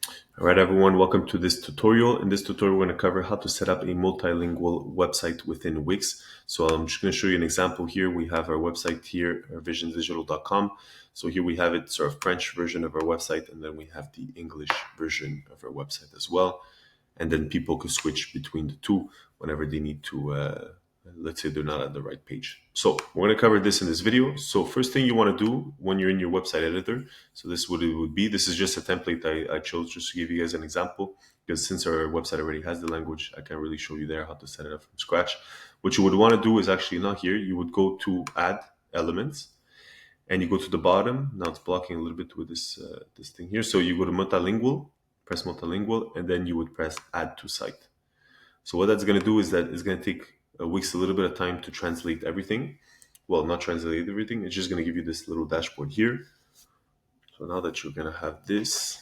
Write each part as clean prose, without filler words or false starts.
All right, everyone, welcome to this tutorial. In this tutorial, we're going to cover how to set up a multilingual website within Wix. So I'm just going to show you an example here. We have our website here, visionsdigital.com. So here we have it sort of French version of our website, and then we have the English version of our website as well. And then people could switch between the two whenever they need to, let's say they're not at the right page. So we're going to cover this in this video. So first thing you want to do when you're in your website editor, so this is what it would be. This is just a template I chose just to give you guys an example, because since our website already has the language, I can't really show you there how to set it up from scratch. What you would want to do is actually not here. You would go to add elements and you go to the bottom. Now it's blocking a little bit with this thing here. So you go to multilingual, press multilingual, and then you would press add to site. So what that's going to do is that it's going to take Wix a little bit of time to translate everything. Well, not translate everything. It's just going to give you this little dashboard here. So now that you're going to have this,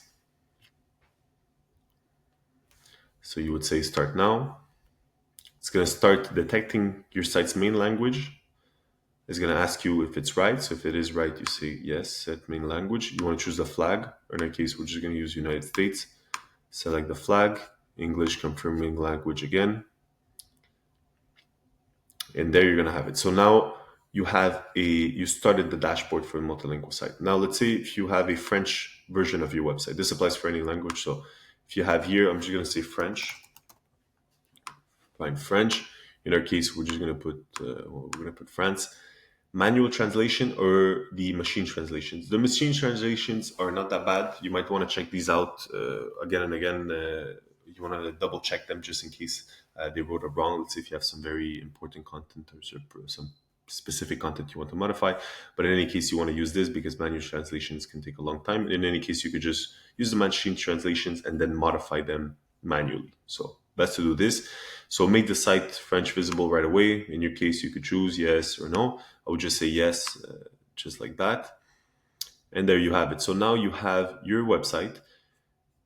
so you would say start now. It's going to start detecting your site's main language. It's going to ask you if it's right. So if it is right, you say yes, set main language. You want to choose the flag, or in our case, we're just going to use United States. Select the flag, English confirming language again. And there you're going to have it. So now you started the dashboard for a multilingual site. Now let's say if you have a French version of your website, this applies for any language. So if you have here, I'm just going to say French, find French. In our case, we're just going to put France. Manual translation or the machine translations. The machine translations are not that bad. You might want to check these out again and again. You want to double check them just in case they wrote it wrong. Let's say if you have some very important content or some specific content you want to modify. But in any case, you want to use this because manual translations can take a long time. In any case, you could just use the machine translations and then modify them manually. So best to do this. So make the site French visible right away. In your case, you could choose yes or no. I would just say yes, just like that. And there you have it. So now you have your website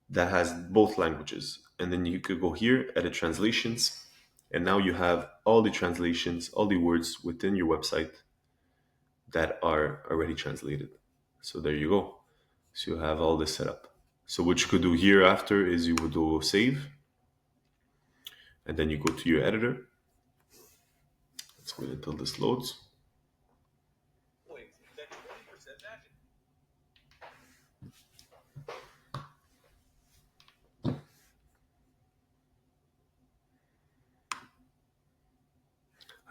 that has both languages. And then you could go here, edit translations. And now you have all the translations, all the words within your website that are already translated. So there you go. So you have all this set up. So what you could do here after is you would do save. And then you go to your editor. Let's wait until this loads.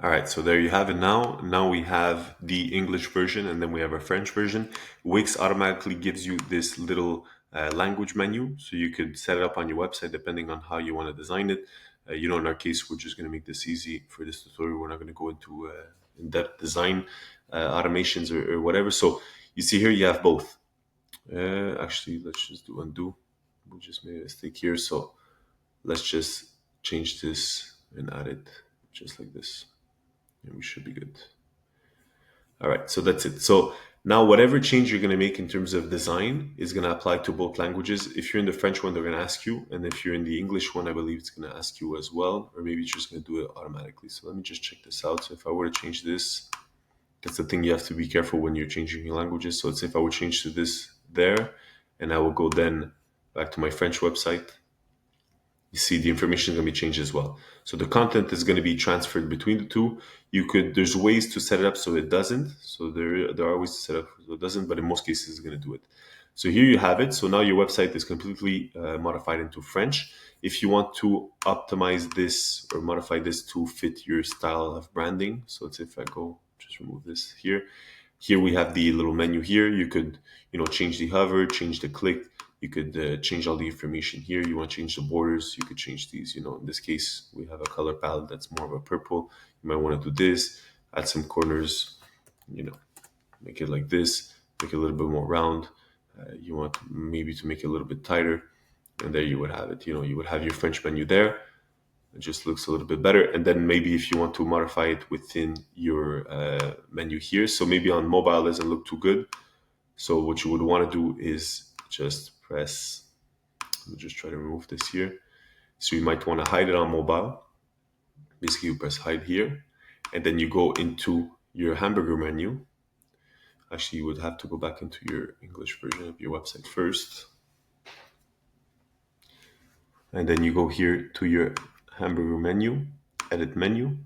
All right, so there you have it now. Now we have the English version and then we have a French version. Wix automatically gives you this little language menu. So you could set it up on your website depending on how you want to design it. In our case, we're just going to make this easy for this tutorial. We're not going to go into in-depth design automations or whatever. So you see here, you have both. Actually, let's just do undo. We just made a mistake here. So let's just change this and add it just like this. And we should be good. All right, so that's it. So now whatever change you're going to make in terms of design is going to apply to both languages. If you're in the French one, they're going to ask you. And if you're in the English one, I believe it's going to ask you as well. Or maybe it's just going to do it automatically. So let me just check this out. So if I were to change this, that's the thing you have to be careful when you're changing your languages. So let's say if I would change to this there, and I will go then back to my French website, you see the information is going to be changed as well. So the content is going to be transferred between the two. There's ways to set it up so it doesn't. So there are ways to set it up so it doesn't, but in most cases it's going to do it. So here you have it. So now your website is completely modified into French. If you want to optimize this or modify this to fit your style of branding, so let's say if I go, just remove this here. Here we have the little menu here. You could, change the hover, change the click. You could change all the information here. You want to change the borders, you could change these. In this case, we have a color palette that's more of a purple. You might want to do this, add some corners, make it like this, make it a little bit more round. You want maybe to make it a little bit tighter. And there you would have it. You would have your French menu there. It just looks a little bit better. And then maybe if you want to modify it within your menu here. So maybe on mobile it doesn't look too good. So what you would want to do is just press, let me just try to remove this here. So you might want to hide it on mobile. Basically you press hide here and then you go into your hamburger menu. Actually, you would have to go back into your English version of your website first. and then you go here to your hamburger menu, edit menu,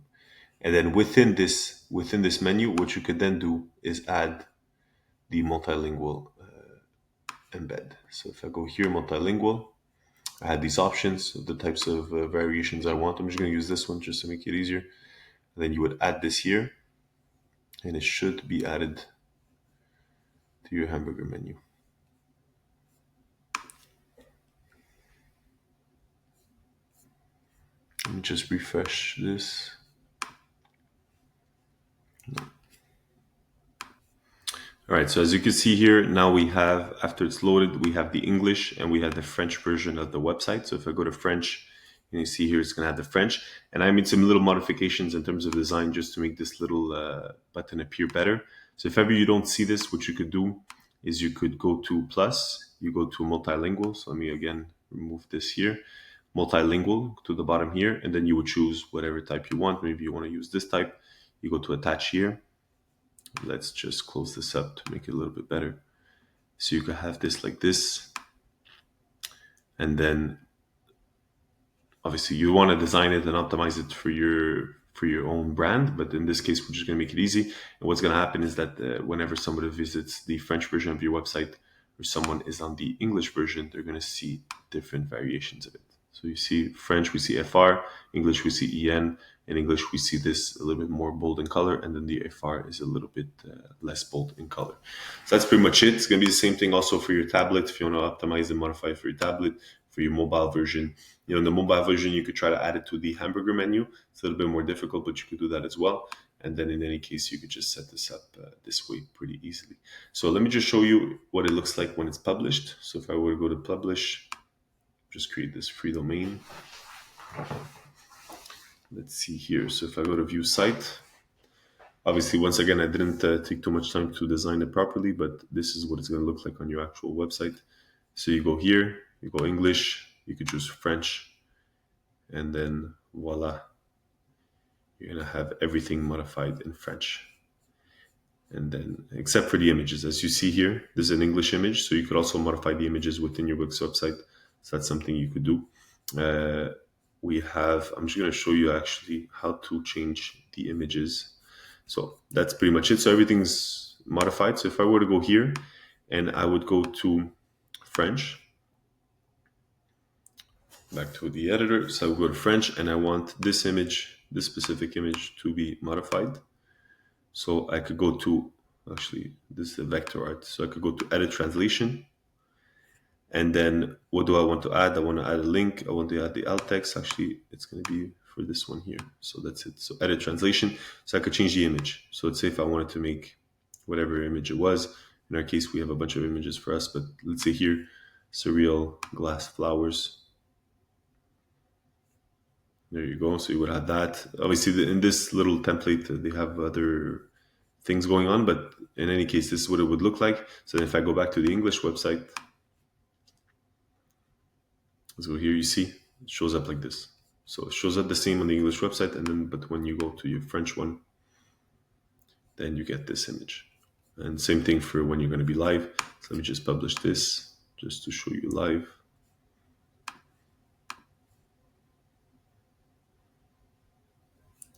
and then within this menu, what you could then do is add the multilingual embed. So if I go here, multilingual, I had these options of the types of variations I want. I'm just going to use this one just to make it easier. And then you would add this here, and it should be added to your hamburger menu. Let me just refresh this. All right, so as you can see here, now we have, after it's loaded, we have the English and we have the French version of the website. So if I go to French, and you see here, it's going to have the French. And I made some little modifications in terms of design just to make this little button appear better. So if ever you don't see this, what you could do is you could go to plus, you go to multilingual. So let me again remove this here. Multilingual to the bottom here, and then you would choose whatever type you want. Maybe you want to use this type. You go to attach here. Let's just close this up to make it a little bit better. So you could have this like this. And then obviously you want to design it and optimize it for your own brand. But in this case, we're just going to make it easy. And what's going to happen is that whenever somebody visits the French version of your website or someone is on the English version, they're going to see different variations of it. So you see French, we see FR, English, we see EN. In English, we see this a little bit more bold in color, and then the FR is a little bit less bold in color. So that's pretty much it. It's going to be the same thing also for your tablet. If you want to optimize and modify it for your tablet, for your mobile version. In the mobile version, you could try to add it to the hamburger menu. It's a little bit more difficult, but you could do that as well. And then in any case, you could just set this up this way pretty easily. So let me just show you what it looks like when it's published. So if I were to go to publish, just create this free domain. Let's see here. So if I go to view site, obviously, once again, I didn't take too much time to design it properly, but this is what it's going to look like on your actual website. So you go here, you go English, you could choose French, and then voila, you're going to have everything modified in French. And then, except for the images, as you see here, there's an English image, so you could also modify the images within your Wix website. So that's something you could do. I'm just going to show you actually how to change the images. So that's pretty much it. So everything's modified. So if I were to go here and I would go to French, back to the editor. So I would go to French and I want this image, this specific image to be modified. So I could go to, actually, this is the vector art. So I could go to edit translation. And then what do I want to add? I want to add a link. I want to add the alt text. Actually, it's going to be for this one here. So that's it. So edit translation. So I could change the image. So let's say if I wanted to make whatever image it was. In our case, we have a bunch of images for us. But let's say here, surreal glass flowers. There you go. So you would add that. Obviously, in this little template, they have other things going on. But in any case, this is what it would look like. So if I go back to the English website, so here you see, it shows up like this. So it shows up the same on the English website, but when you go to your French one, then you get this image. And same thing for when you're going to be live. So let me just publish this just to show you live.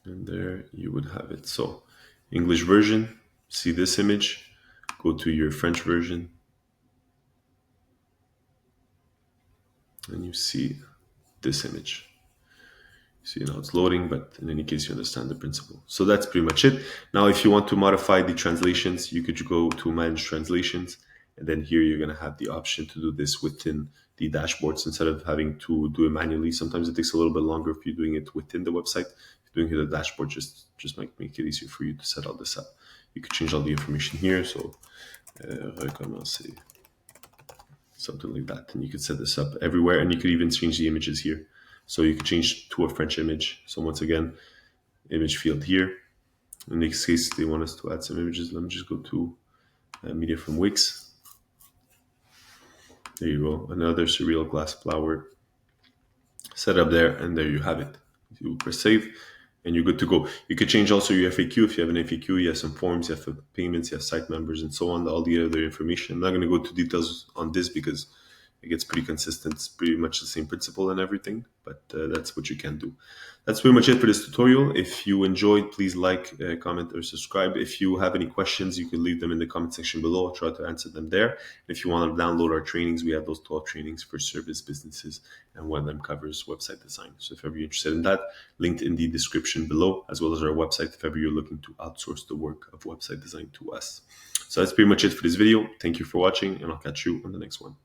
And there you would have it. So English version, see this image, go to your French version, and you see this image. See, now it's loading, but in any case, you understand the principle. So that's pretty much it. Now, if you want to modify the translations, you could go to manage translations. And then here you're going to have the option to do this within the dashboards instead of having to do it manually. Sometimes it takes a little bit longer if you're doing it within the website. If you're doing it in the dashboard, just might make it easier for you to set all this up. You could change all the information here. So, recommencer, something like that. And you could set this up everywhere. And you could even change the images here. So you could change to a French image. So once again, image field here. In this case, they want us to add some images. Let me just go to media from Wix. There you go. Another surreal glass flower set up there. And there you have it. You press save and you're good to go. You could change also your FAQ. If you have an FAQ, you have some forms, you have payments, you have site members and so on, all the other information. I'm not going to go into details on this because It gets pretty consistent. It's pretty much the same principle and everything, but that's what you can do. That's pretty much it for this tutorial. If you enjoyed, please like, comment, or subscribe. If you have any questions, you can leave them in the comment section below. I'll try to answer them there. If you want to download our trainings, we have those 12 trainings for service businesses, and one of them covers website design. So if ever you're interested in that, linked in the description below, as well as our website if ever you're looking to outsource the work of website design to us. So that's pretty much it for this video. Thank you for watching, and I'll catch you on the next one.